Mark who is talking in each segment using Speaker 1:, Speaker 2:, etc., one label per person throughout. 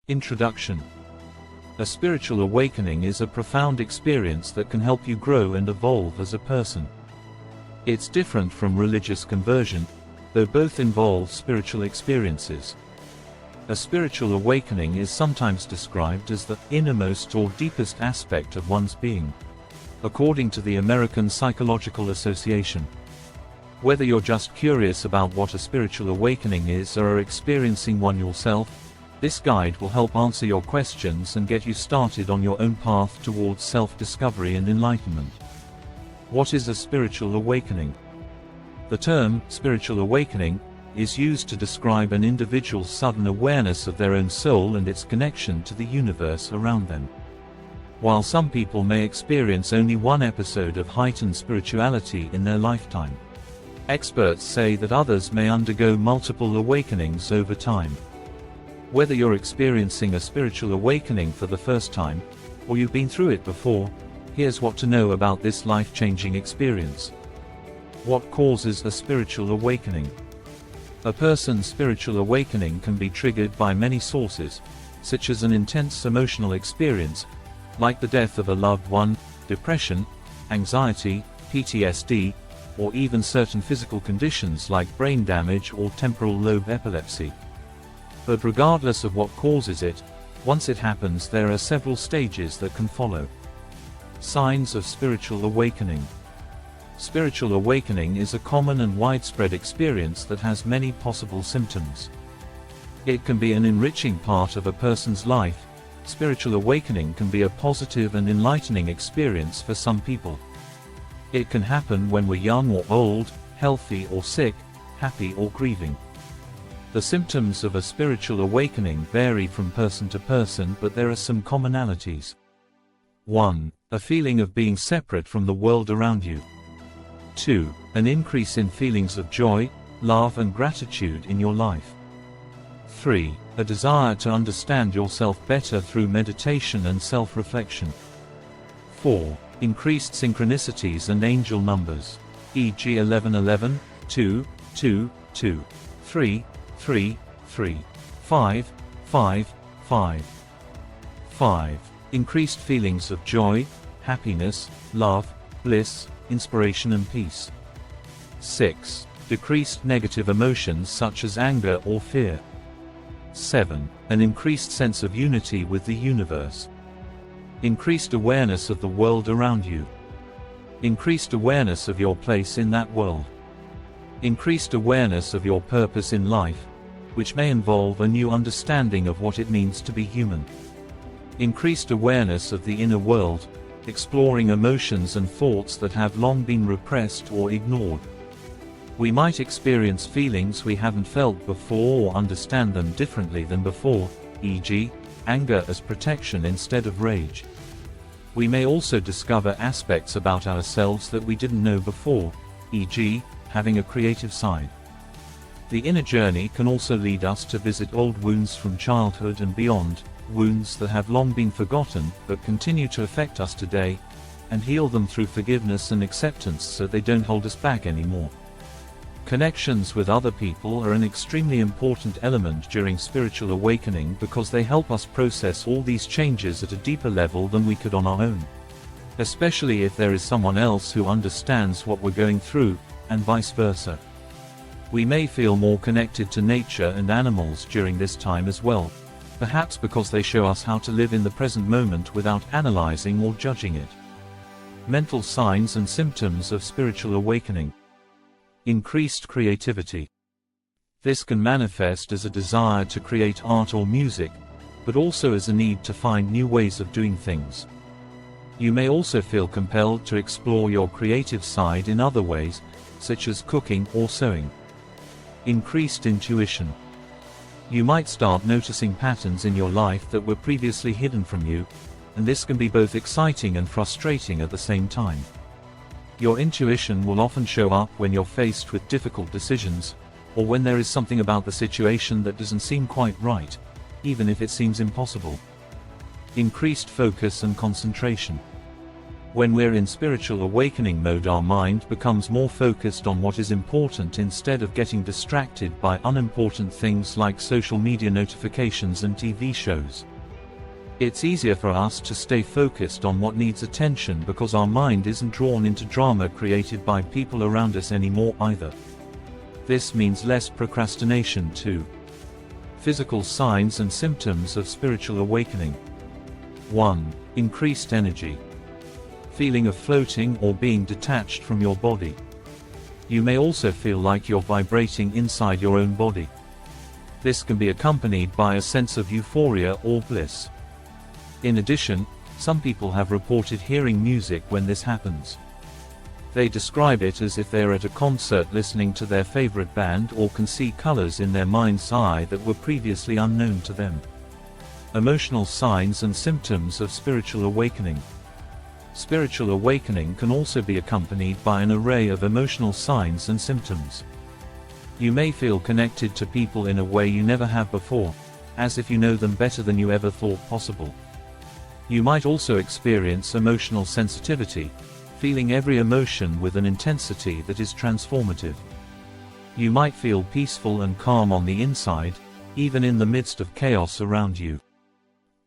Speaker 1: Introduction. A spiritual awakening is a profound experience that can help you grow and evolve as a person. It's different from religious conversion, though both involve spiritual experiences. A spiritual awakening is sometimes described as the innermost or deepest aspect of one's being, according to the American Psychological Association. Whether you're just curious about what a spiritual awakening is or are experiencing one yourself, this guide will help answer your questions and get you started on your own path towards self-discovery and enlightenment. What is a spiritual awakening? The term, spiritual awakening, is used to describe an individual's sudden awareness of their own soul and its connection to the universe around them. While some people may experience only one episode of heightened spirituality in their lifetime, experts say that others may undergo multiple awakenings over time. Whether you're experiencing a spiritual awakening for the first time, or you've been through it before, here's what to know about this life-changing experience. What causes a spiritual awakening? A person's spiritual awakening can be triggered by many sources, such as an intense emotional experience, like the death of a loved one, depression, anxiety, PTSD, or even certain physical conditions like brain damage or temporal lobe epilepsy. But regardless of what causes it, once it happens there are several stages that can follow. Signs of spiritual awakening. Spiritual awakening is a common and widespread experience that has many possible symptoms. It can be an enriching part of a person's life. Spiritual awakening can be a positive and enlightening experience for some people. It can happen when we're young or old, healthy or sick, happy or grieving. The symptoms of a spiritual awakening vary from person to person, but there are some commonalities. 1. A feeling of being separate from the world around you. 2. An increase in feelings of joy, love and gratitude in your life. 3. A desire to understand yourself better through meditation and self-reflection. 4. Increased synchronicities and angel numbers, e.g. 1111, 2, 2, 2, 3, 3, 3, 5, 5, 5. 5. Increased feelings of joy, happiness, love, bliss, inspiration and peace. 6. Decreased negative emotions such as anger or fear. 7. An increased sense of unity with the universe. Increased awareness of the world around you. Increased awareness of your place in that world. Increased awareness of your purpose in life, which may involve a new understanding of what it means to be human. Increased awareness of the inner world, exploring emotions and thoughts that have long been repressed or ignored. We might experience feelings we haven't felt before or understand them differently than before, e.g., anger as protection instead of rage. We may also discover aspects about ourselves that we didn't know before, e.g., having a creative side. The inner journey can also lead us to visit old wounds from childhood and beyond, wounds that have long been forgotten but continue to affect us today, and heal them through forgiveness and acceptance so they don't hold us back anymore. Connections with other people are an extremely important element during spiritual awakening because they help us process all these changes at a deeper level than we could on our own. Especially if there is someone else who understands what we're going through, and vice versa. We may feel more connected to nature and animals during this time as well, perhaps because they show us how to live in the present moment without analyzing or judging it. Mental signs and symptoms of spiritual awakening. Increased creativity. This can manifest as a desire to create art or music, but also as a need to find new ways of doing things. You may also feel compelled to explore your creative side in other ways, such as cooking or sewing. Increased intuition. You might start noticing patterns in your life that were previously hidden from you, and this can be both exciting and frustrating at the same time. Your intuition will often show up when you're faced with difficult decisions, or when there is something about the situation that doesn't seem quite right, even if it seems impossible. Increased focus and concentration. When we're in spiritual awakening mode, our mind becomes more focused on what is important instead of getting distracted by unimportant things like social media notifications and TV shows. It's easier for us to stay focused on what needs attention because our mind isn't drawn into drama created by people around us anymore either. This means less procrastination too. Physical signs and symptoms of spiritual awakening. 1. Increased energy. Feeling of floating or being detached from your body. You may also feel like you're vibrating inside your own body. This can be accompanied by a sense of euphoria or bliss. In addition, some people have reported hearing music when this happens. They describe it as if they're at a concert listening to their favorite band, or can see colors in their mind's eye that were previously unknown to them. Emotional signs and symptoms of spiritual awakening. Spiritual awakening can also be accompanied by an array of emotional signs and symptoms. You may feel connected to people in a way you never have before, as if you know them better than you ever thought possible. You might also experience emotional sensitivity, feeling every emotion with an intensity that is transformative. You might feel peaceful and calm on the inside, even in the midst of chaos around you.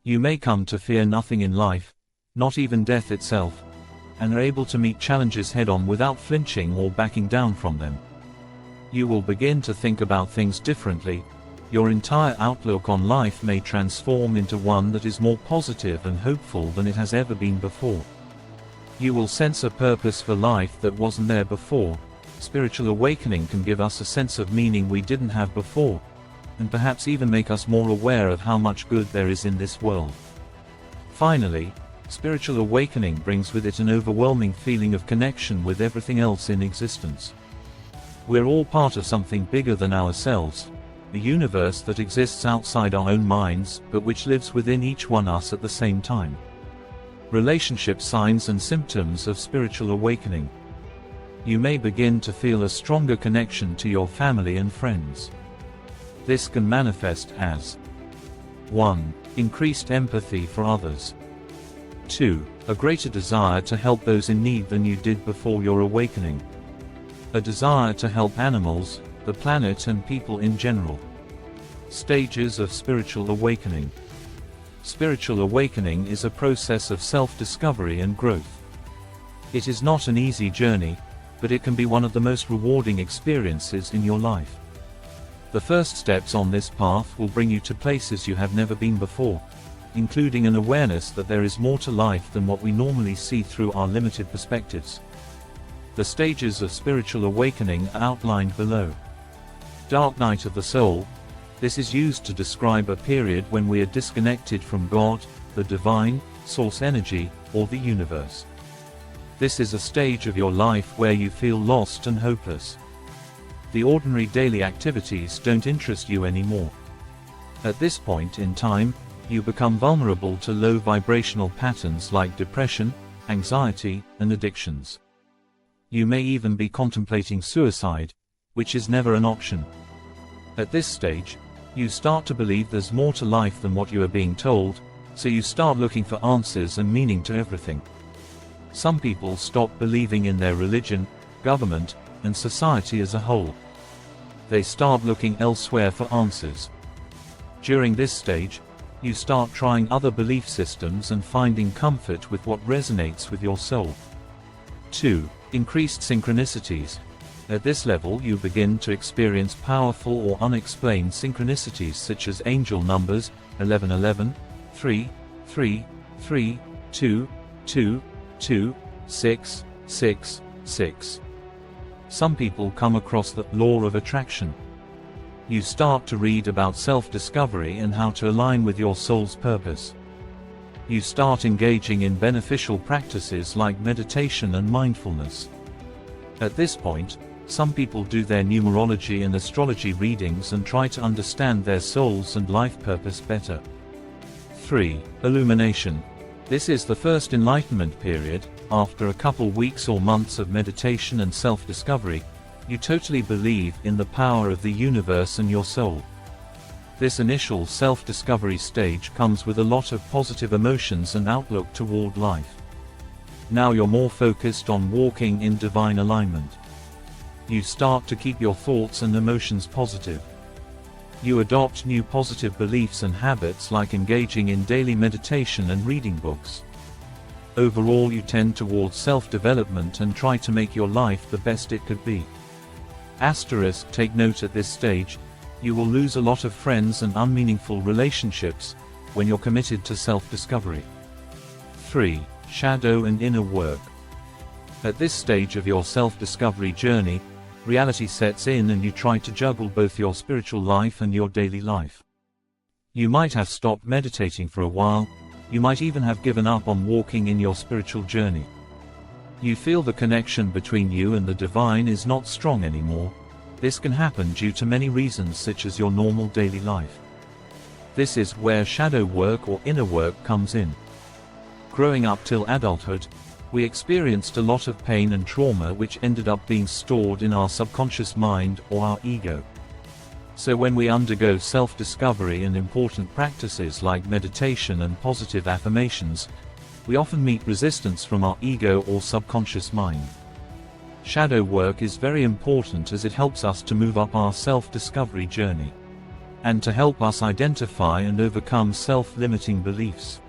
Speaker 1: You may come to fear nothing in life, not even death itself, and are able to meet challenges head-on without flinching or backing down from them. You will begin to think about things differently. Your entire outlook on life may transform into one that is more positive and hopeful than it has ever been before. You will sense a purpose for life that wasn't there before. Spiritual awakening can give us a sense of meaning we didn't have before, and perhaps even make us more aware of how much good there is in this world. Finally, spiritual awakening brings with it an overwhelming feeling of connection with everything else in existence. We're all part of something bigger than ourselves, a universe that exists outside our own minds, but which lives within each one of us at the same time. Relationship signs and symptoms of spiritual awakening. You may begin to feel a stronger connection to your family and friends. This can manifest as 1. Increased empathy for others. 2. A greater desire to help those in need than you did before your awakening. A desire to help animals, the planet and people in general. Stages of spiritual awakening. Spiritual awakening is a process of self-discovery and growth. It is not an easy journey, but it can be one of the most rewarding experiences in your life. The first steps on this path will bring you to places you have never been before, including an awareness that there is more to life than what we normally see through our limited perspectives. The stages of spiritual awakening are outlined below. Dark night of the soul. This is used to describe a period when we are disconnected from God, the divine, source energy, or the universe. This is a stage of your life where you feel lost and hopeless. The ordinary daily activities don't interest you anymore. At this point in time, you become vulnerable to low vibrational patterns like depression, anxiety, and addictions. You may even be contemplating suicide, which is never an option. At this stage, you start to believe there's more to life than what you are being told, so you start looking for answers and meaning to everything. Some people stop believing in their religion, government, and society as a whole. They start looking elsewhere for answers. During this stage, you start trying other belief systems and finding comfort with what resonates with your soul. 2. Increased synchronicities. At this level you begin to experience powerful or unexplained synchronicities such as angel numbers, 1111, 3, 3, 3, 2, 2, 2, 6, 6, 6. Some people come across the law of attraction. You start to read about self-discovery and how to align with your soul's purpose. You start engaging in beneficial practices like meditation and mindfulness. At this point, some people do their numerology and astrology readings and try to understand their souls and life purpose better. 3. Illumination. This is the first enlightenment period. After a couple weeks or months of meditation and self-discovery, you totally believe in the power of the universe and your soul. This initial self-discovery stage comes with a lot of positive emotions and outlook toward life. Now you're more focused on walking in divine alignment. You start to keep your thoughts and emotions positive. You adopt new positive beliefs and habits like engaging in daily meditation and reading books. Overall, you tend towards self-development and try to make your life the best it could be. Asterisk, take note at this stage, you will lose a lot of friends and unmeaningful relationships when you're committed to self-discovery. 3. Shadow and inner work. At this stage of your self-discovery journey, reality sets in and you try to juggle both your spiritual life and your daily life. You might have stopped meditating for a while. You might even have given up on walking in your spiritual journey. You feel the connection between you and the divine is not strong anymore. This can happen due to many reasons such as your normal daily life. This is where shadow work or inner work comes in. Growing up till adulthood, we experienced a lot of pain and trauma which ended up being stored in our subconscious mind or our ego. So when we undergo self-discovery and important practices like meditation and positive affirmations, we often meet resistance from our ego or subconscious mind. Shadow work is very important as it helps us to move up our self-discovery journey, and to help us identify and overcome self-limiting beliefs.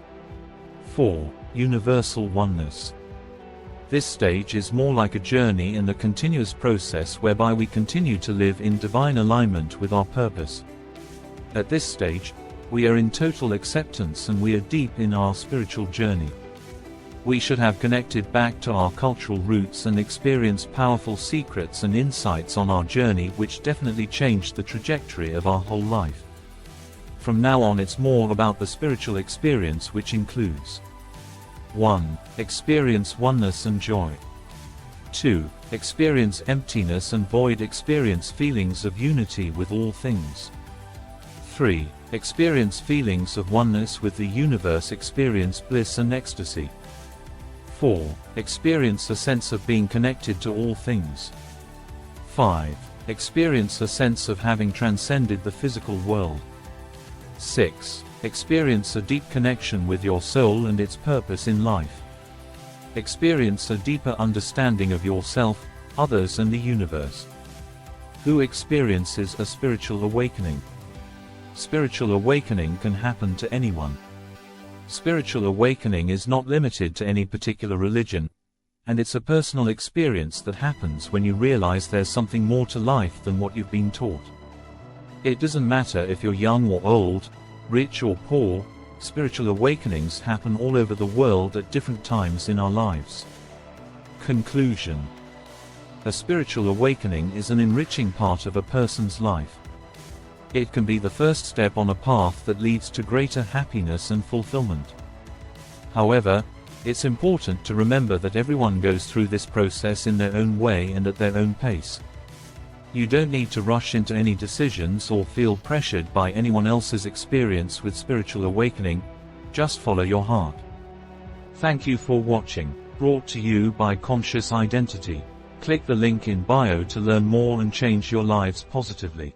Speaker 1: 4. Universal oneness. This stage is more like a journey and a continuous process whereby we continue to live in divine alignment with our purpose. At this stage, we are in total acceptance and we are deep in our spiritual journey. We should have connected back to our cultural roots and experienced powerful secrets and insights on our journey which definitely changed the trajectory of our whole life. From now on, it's more about the spiritual experience, which includes 1. Experience oneness and joy. 2. Experience emptiness and void. Experience feelings of unity with all things. 3. Experience feelings of oneness with the universe. Experience bliss and ecstasy. 4. Experience a sense of being connected to all things. 5. Experience a sense of having transcended the physical world. 6. Experience a deep connection with your soul and its purpose in life. Experience a deeper understanding of yourself, others and the universe. Who experiences a spiritual awakening? Spiritual awakening can happen to anyone. Spiritual awakening is not limited to any particular religion, and it's a personal experience that happens when you realize there's something more to life than what you've been taught. It doesn't matter if you're young or old, rich or poor, spiritual awakenings happen all over the world at different times in our lives. Conclusion. A spiritual awakening is an enriching part of a person's life. It can be the first step on a path that leads to greater happiness and fulfillment. However, it's important to remember that everyone goes through this process in their own way and at their own pace. You don't need to rush into any decisions or feel pressured by anyone else's experience with spiritual awakening. Just follow your heart. Thank you for watching. Brought to you by Conscious Identity. Click the link in bio to learn more and change your lives positively.